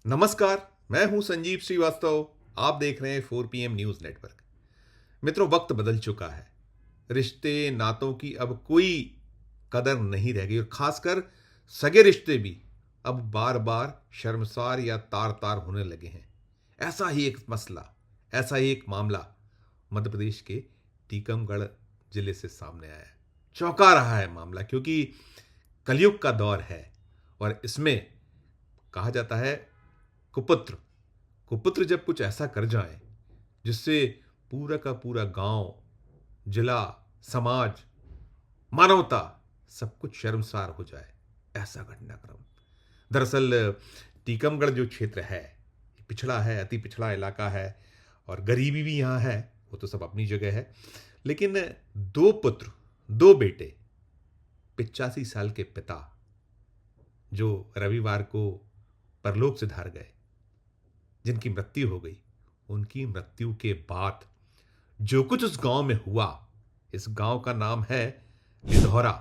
नमस्कार, मैं हूं संजीव श्रीवास्तव। आप देख रहे हैं 4PM न्यूज नेटवर्क। मित्रों, वक्त बदल चुका है। रिश्ते नातों की अब कोई कदर नहीं रह गई और खासकर सगे रिश्ते भी अब बार बार शर्मसार या तार तार होने लगे हैं। ऐसा ही एक मसला, ऐसा ही एक मामला मध्य प्रदेश के टीकमगढ़ जिले से सामने आया है। चौंका रहा है मामला, क्योंकि कलयुग का दौर है और इसमें कहा जाता है कुपुत्र जब कुछ ऐसा कर जाए जिससे पूरा का पूरा गांव, जिला, समाज, मानवता सब कुछ शर्मसार हो जाए, ऐसा घटनाक्रम। दरअसल टीकमगढ़ जो क्षेत्र है पिछड़ा है, अति पिछड़ा इलाका है और गरीबी भी यहाँ है, वो तो सब अपनी जगह है। लेकिन दो पुत्र, दो बेटे, 85 साल के पिता जो रविवार को परलोक से धार गए, जिनकी मृत्यु हो गई, उनकी मृत्यु के बाद जो कुछ उस गांव में हुआ, इस गांव का नाम है लिधौरा।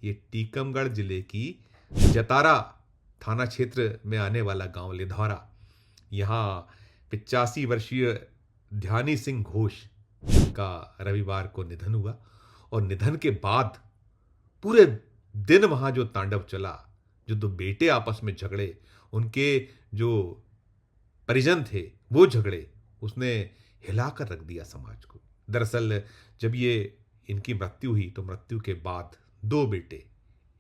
ये टीकमगढ़ जिले की जतारा थाना क्षेत्र में आने वाला गांव लिधौरा। यहां 85 वर्षीय ध्यानी सिंह घोष का रविवार को निधन हुआ और निधन के बाद पूरे दिन वहां जो तांडव चला, जो दो बेटे आपस में झगड़े, उनके जो परिजन थे वो झगड़े, उसने हिलाकर रख दिया समाज को। दरअसल जब ये इनकी मृत्यु हुई तो मृत्यु के बाद दो बेटे,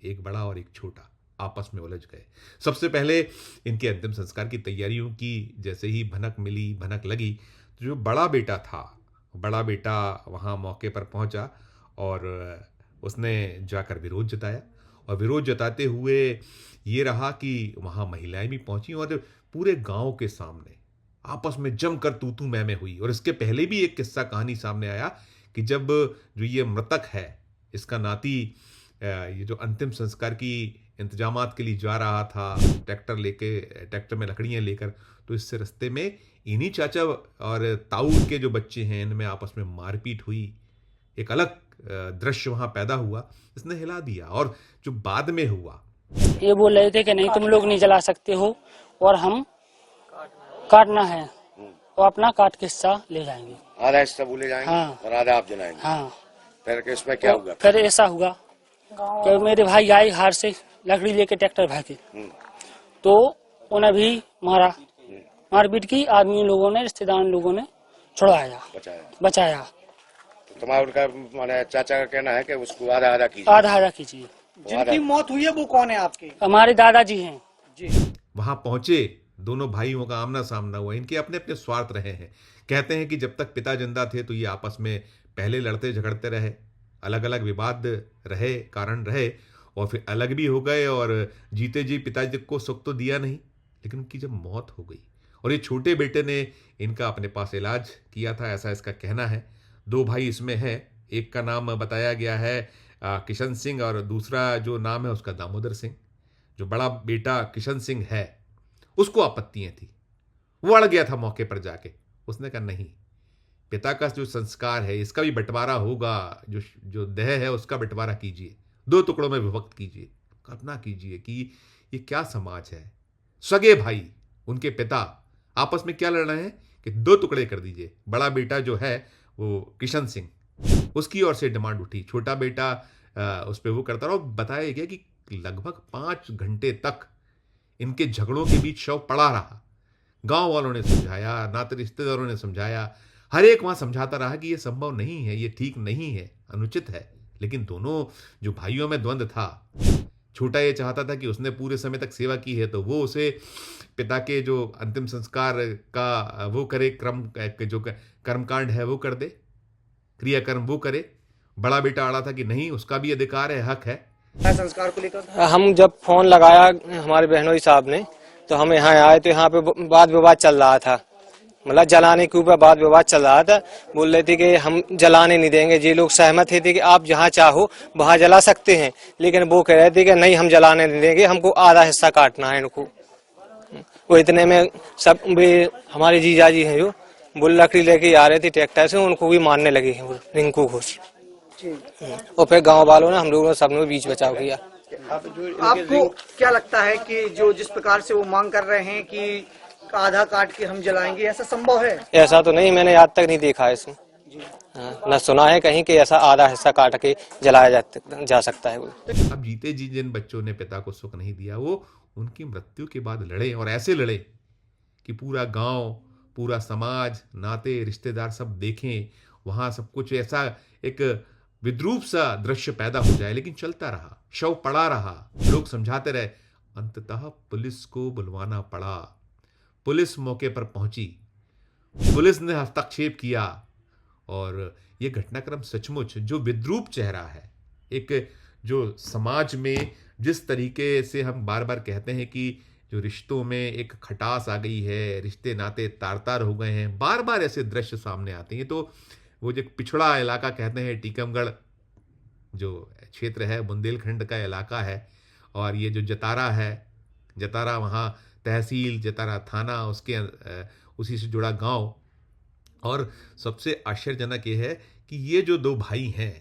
एक बड़ा और एक छोटा, आपस में उलझ गए। सबसे पहले इनके अंतिम संस्कार की तैयारियों की जैसे ही भनक लगी तो जो बड़ा बेटा था, बड़ा बेटा वहाँ मौके पर पहुँचा और उसने जाकर विरोध जताया। और विरोध जताते हुए ये रहा कि वहाँ महिलाएं भी पहुंची और पूरे गांव के सामने आपस में जमकर तू मैं हुई। और इसके पहले भी एक किस्सा कहानी सामने आया कि जब जो ये मृतक है, इसका नाती ये जो अंतिम संस्कार की इंतजामात के लिए जा रहा था ट्रैक्टर में लकड़ियां लेकर, तो इससे रास्ते में इन्हीं चाचा और ताऊ के जो बच्चे हैं, इनमें आपस में मारपीट हुई। एक अलग दृश्य वहां पैदा हुआ, इसने हिला दिया। और जो बाद में हुआ, ये बोल रहे थे कि नहीं, तुम लोग नहीं जला सकते हो और हम काटना है तो अपना काट के हिस्सा ले जाएंगे। आधा हिस्सा वो ले जाएंगे। हाँ। और आधा आप जलाएंगे। हाँ। फिर इसमें क्या हुआ? फिर ऐसा हुआ कि मेरे भाई आए हार से लकड़ी लेके ट्रैक्टर भागे, तो उन्हें भी मारा, मारपीट की। आदमी लोगों ने, रिश्तेदार लोगों ने छुड़वाया, बचाया। तो तुम्हारा उनका माने चाचा का कहना है कि उसको आधा आधा कीजिए। आधा कीजिए। जिनकी मौत हुई है वो कौन है आपके? हमारे दादाजी हैं जी। वहां पहुंचे, दोनों भाइयों का आमना सामना हुआ। इनके अपने अपने स्वार्थ रहे हैं। कहते हैं कि जब तक पिता जिंदा थे तो ये आपस में पहले लड़ते झगड़ते रहे, अलग अलग विवाद रहे, कारण रहे, और फिर अलग भी हो गए और जीते जी पिताजी को सुख तो दिया नहीं। लेकिन उनकी जब मौत हो गई और ये छोटे बेटे ने इनका अपने पास इलाज किया था, ऐसा इसका कहना है। दो भाई इसमें हैं, एक का नाम बताया गया है किशन सिंह और दूसरा जो नाम है उसका दामोदर सिंह। जो बड़ा बेटा किशन सिंह है उसको आपत्तियां थी, वो अड़ गया था मौके पर जाके। उसने कहा नहीं, पिता का जो संस्कार है इसका भी बंटवारा होगा, जो देह है उसका बंटवारा कीजिए, दो टुकड़ों में विभक्त कीजिए। कल्पना कीजिए कि ये क्या समाज है। सगे भाई, उनके पिता आपस में क्या लड़ रहे हैं कि दो टुकड़े कर दीजिए। बड़ा बेटा जो है वो किशन सिंह, उसकी ओर से डिमांड उठी, छोटा बेटा उस पर वो करता रहा। बताया गया कि लगभग 5 घंटे तक इनके झगड़ों के बीच शव पड़ा रहा। गांव वालों ने समझाया, नाते रिश्तेदारों ने समझाया, हर एक वहां समझाता रहा कि ये संभव नहीं है, ये ठीक नहीं है, अनुचित है। लेकिन दोनों जो भाइयों में द्वंद्व था, छोटा ये चाहता था कि उसने पूरे समय तक सेवा की है तो वो उसे पिता के जो अंतिम संस्कार का वो करे, जो कर्मकांड है वो कर दे, क्रियाकर्म वो करे। बड़ा बेटा अड़ा था कि नहीं, उसका भी अधिकार है, हक है। संस्कार को लेकर हम जब फोन लगाया हमारे बहनोई साहब ने, तो हम यहाँ आए तो यहाँ पे वाद विवाद चल रहा था, मतलब जलाने के ऊपर वाद विवाद चल रहा था। बोल रहे थे कि हम जलाने नहीं देंगे। ये लोग सहमत थे कि आप जहाँ चाहो वहाँ जला सकते हैं, लेकिन वो कह रहे थे कि नहीं, हम जलाने नहीं देंगे, हमको आधा हिस्सा काटना है इनको। वो इतने में सब भी हमारे जीजाजी हैं जो वो लकड़ी लेके आ रहे थे ट्रैक्टर से, उनको भी मारने लगे हैं, रिंकू घोष। और फिर गांव वालों ने, हम लोगों ने, सबने बीच बचाव किया। आपको क्या लगता है कि जो जिस प्रकार से वो मांग कर रहे हैं कि आधा काट के हम जलाएंगे, ऐसा संभव है? ऐसा तो नहीं, मैंने आज तक नहीं देखा है इसमें। न सुना है कहीं कि ऐसा आधा हिस्सा काट के जलाया जा सकता है। अब जीते जी जिन बच्चों ने पिता को सुख नहीं दिया वो उनकी मृत्यु के बाद लड़े, और ऐसे लड़े कि पूरा गांव, पूरा समाज, नाते रिश्तेदार सब देखें, वहां सब कुछ ऐसा एक विद्रूप सा दृश्य पैदा हो जाए। लेकिन चलता रहा, शव पड़ा रहा, लोग समझाते रहे, अंततः पुलिस को बुलवाना पड़ा। पुलिस मौके पर पहुंची, पुलिस ने हस्तक्षेप किया, और ये घटनाक्रम सचमुच जो विद्रूप चेहरा है, एक जो समाज में जिस तरीके से हम बार बार कहते हैं कि जो रिश्तों में एक खटास आ गई है, रिश्ते नाते तार तार हो गए हैं, बार बार ऐसे दृश्य सामने आते हैं। तो वो जो पिछड़ा इलाका कहते हैं, टीकमगढ़ जो क्षेत्र है, बुंदेलखंड का इलाका है, और ये जो जतारा है, जतारा वहाँ तहसील, जतारा थाना, उसके उसी से जुड़ा गांव। और सबसे आश्चर्यजनक ये है कि ये जो दो भाई हैं,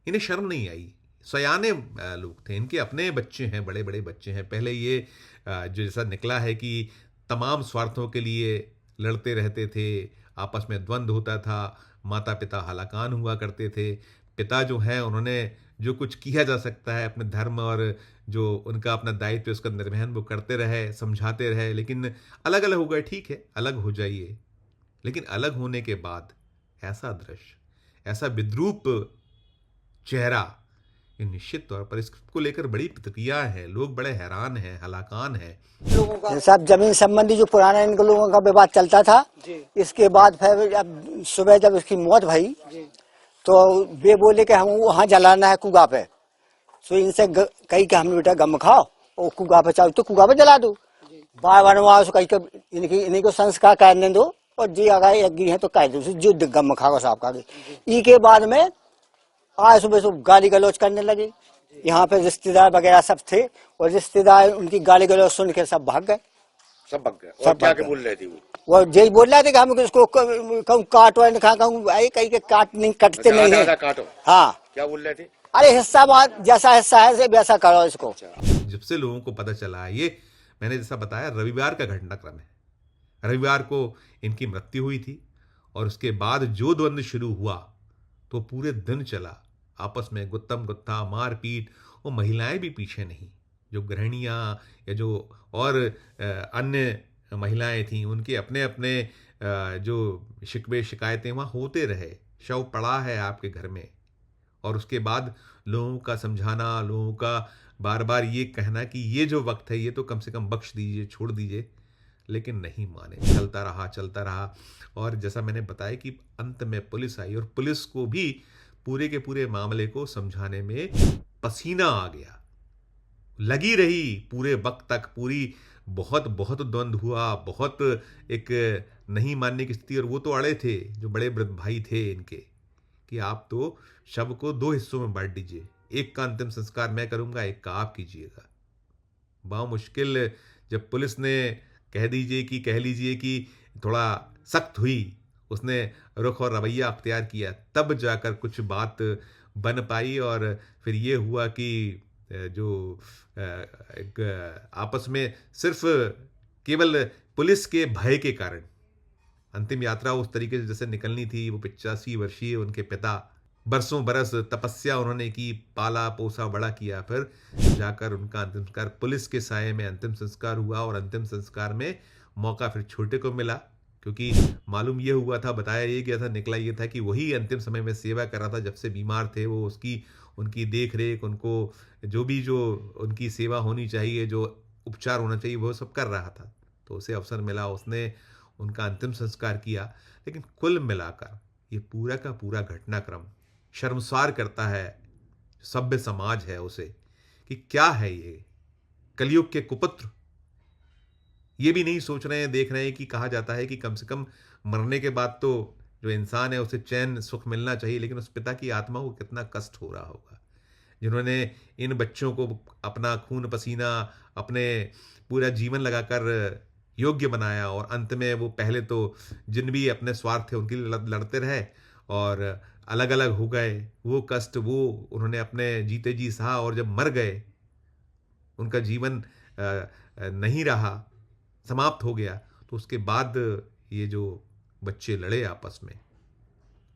इन्हें शर्म नहीं आई। सयाने लोग थे, इनके अपने बच्चे हैं, बड़े बड़े बच्चे हैं। पहले ये जो जैसा निकला है कि तमाम स्वार्थों के लिए लड़ते रहते थे, आपस में द्वंद्व होता था, माता पिता हलाकान हुआ करते थे। पिता जो हैं उन्होंने जो कुछ किया जा सकता है अपने धर्म और जो उनका अपना दायित्व है उसका निर्वहन वो करते रहे, समझाते रहे, लेकिन अलग अलग हो गए। ठीक है, अलग हो जाइए, लेकिन अलग होने के बाद ऐसा दृश्य, ऐसा विद्रूप चेहरा, ये निश्चित तौर पर इसको लेकर बड़ी प्रतिक्रिया है। लोग बड़े हैरान हैं, हलाकान हैं। सब जमीन संबंधी जो पुराना इन लोगों का विवाद चलता था, इसके बाद फिर अब सुबह जब उसकी मौत भई तो वे बोले कि हम वहाँ जलाना है कुआ पे। तो इनसे कही कि हम बेटा गम खाओ और कुआ पे, चाहो तो कुआ पे जला दो। बार बार वहाँ कही कि इन्हीं को संस्कार करने दो, और जी अगर एग्री है तो कह दो, जो गम खाओ साफ खा दे। ई के बाद में आज सुबह सुबह गाली गलौज करने लगे। यहाँ पे रिश्तेदार वगैरह सब थे, और रिश्तेदार उनकी गाली गलौज सुन के सब भाग गए। सब भाग गए। और क्या बोल रहे थे वो यही बोल रहे थे कि हम इसको कहूँ काटो न खा, कहूँ कहीं के काट नहीं, कटते नहीं है। काटो। हाँ, क्या बोल रहे थे? अरे हिस्सा बात जैसा हिस्सा है वैसा करो इसको। जब से लोगों को पता चला, ये मैंने जैसा बताया रविवार का घटनाक्रम है, रविवार को इनकी मृत्यु हुई थी, और उसके बाद जो द्वंद्व शुरू हुआ तो पूरे दिन चला, आपस में गुत्तम गुत्था, मारपीट। और महिलाएं भी पीछे नहीं, जो गृहिणियां या जो और अन्य महिलाएं थीं, उनके अपने अपने जो शिकवे शिकायतें वहाँ होते रहे। शव पड़ा है आपके घर में, और उसके बाद लोगों का समझाना, लोगों का बार बार ये कहना कि ये जो वक्त है ये तो कम से कम बख्श दीजिए, छोड़ दीजिए, लेकिन नहीं माने। चलता रहा, चलता रहा। और जैसा मैंने बताया कि अंत में पुलिस आई, और पुलिस को भी पूरे के पूरे मामले को समझाने में पसीना आ गया, लगी रही पूरे वक्त तक। पूरी बहुत बहुत द्वंद्व हुआ, बहुत एक नहीं मानने की स्थिति। और वो तो अड़े थे, जो बड़े वृद्ध भाई थे इनके, कि आप तो शव को 2 हिस्सों में बांट दीजिए, एक का अंतिम संस्कार मैं करूंगा, एक का आप कीजिएगा। बहुत मुश्किल जब पुलिस ने कह लीजिए कि थोड़ा सख्त हुई, उसने रुख और रवैया अख्तियार किया, तब जाकर कुछ बात बन पाई। और फिर ये हुआ कि जो एक आपस में सिर्फ केवल पुलिस के भय के कारण अंतिम यात्रा उस तरीके से जैसे निकलनी थी। वो 85 वर्षीय उनके पिता, बरसों बरस तपस्या उन्होंने की, पाला पोसा बड़ा किया, फिर जाकर उनका अंतिम संस्कार पुलिस के साये में अंतिम संस्कार हुआ। और अंतिम संस्कार में मौका फिर छोटे को मिला, क्योंकि मालूम ये हुआ था, बताया ये गया था, निकला ये था कि वही अंतिम समय में सेवा कर रहा था। जब से बीमार थे वो, उनकी देख रेख, उनको जो उनकी सेवा होनी चाहिए, जो उपचार होना चाहिए, वो सब कर रहा था। तो उसे अवसर मिला, उसने उनका अंतिम संस्कार किया। लेकिन कुल मिलाकर ये पूरा का पूरा घटनाक्रम शर्मसार करता है सभ्य समाज है उसे, कि क्या है ये कलयुग के कुपुत्र। ये भी नहीं सोच रहे हैं, देख रहे हैं कि कहा जाता है कि कम से कम मरने के बाद तो जो इंसान है उसे चैन सुख मिलना चाहिए, लेकिन उस पिता की आत्मा को कितना कष्ट हो रहा होगा, जिन्होंने इन बच्चों को अपना खून पसीना, अपने पूरा जीवन लगाकर योग्य बनाया, और अंत में वो पहले तो जिन भी अपने स्वार्थ थे उनके लिए लड़ते रहे और अलग अलग हो गए। वो कष्ट वो उन्होंने अपने जीते जी सहा, और जब मर गए उनका जीवन नहीं रहा, समाप्त हो गया, तो उसके बाद ये जो बच्चे लड़े आपस में,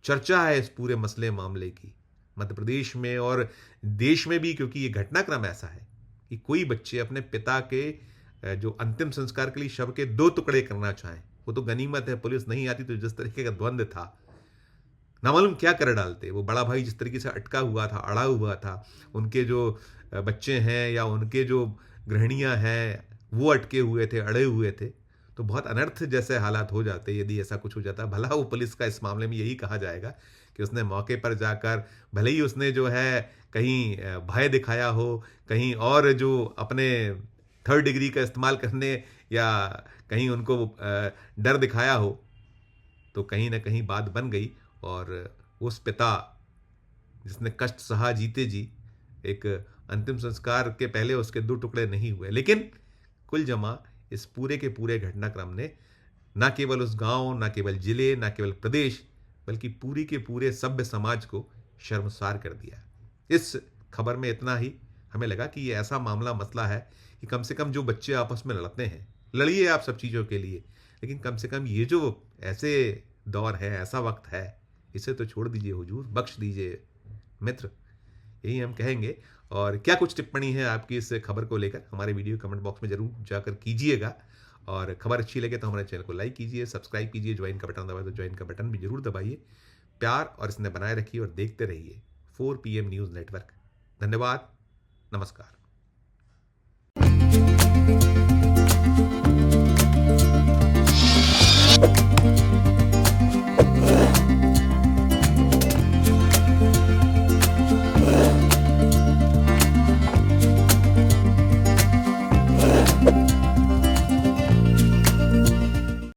चर्चा है इस पूरे मसले मामले की मध्य प्रदेश में और देश में भी, क्योंकि ये घटनाक्रम ऐसा है कि कोई बच्चे अपने पिता के जो अंतिम संस्कार के लिए शव के 2 टुकड़े करना चाहें, वो तो गनीमत है, पुलिस नहीं आती तो जिस तरीके का द्वंद्व था, नामालूम क्या कर डालते। वो बड़ा भाई जिस तरीके से अटका हुआ था, अड़ा हुआ था, उनके जो बच्चे हैं या उनके जो गृहिणियां हैं वो अटके हुए थे, अड़े हुए थे, तो बहुत अनर्थ जैसे हालात हो जाते यदि ऐसा कुछ हो जाता। भला वो पुलिस का इस मामले में यही कहा जाएगा कि उसने मौके पर जाकर, भले ही उसने जो है कहीं भय दिखाया हो, कहीं और जो अपने 3rd डिग्री का इस्तेमाल करने या कहीं उनको डर दिखाया हो, तो कहीं ना कहीं बात बन गई और उस पिता जिसने कष्ट सहा जीते जी, एक अंतिम संस्कार के पहले उसके 2 टुकड़े नहीं हुए। लेकिन कुल जमा इस पूरे के पूरे घटनाक्रम ने न केवल उस गांव, न केवल जिले, न केवल प्रदेश, बल्कि पूरी के पूरे सभ्य समाज को शर्मसार कर दिया। इस खबर में इतना ही हमें लगा कि ये ऐसा मामला मसला है कि कम से कम जो बच्चे आपस में लड़ते हैं, लड़िए आप सब चीज़ों के लिए, लेकिन कम से कम ये जो ऐसे दौर है, ऐसा वक्त है, इसे तो छोड़ दीजिए हुजूर, बख्श दीजिए मित्र, यही हम कहेंगे। और क्या कुछ टिप्पणी है आपकी इस खबर को लेकर, हमारे वीडियो कमेंट बॉक्स में जरूर जाकर कीजिएगा। और खबर अच्छी लगे तो हमारे चैनल को लाइक कीजिए, सब्सक्राइब कीजिए, ज्वाइन का बटन दबाए तो ज्वाइन का बटन भी जरूर दबाइए। प्यार और इसने बनाए रखिए और देखते रहिए 4 PM न्यूज़ नेटवर्क। धन्यवाद, नमस्कार।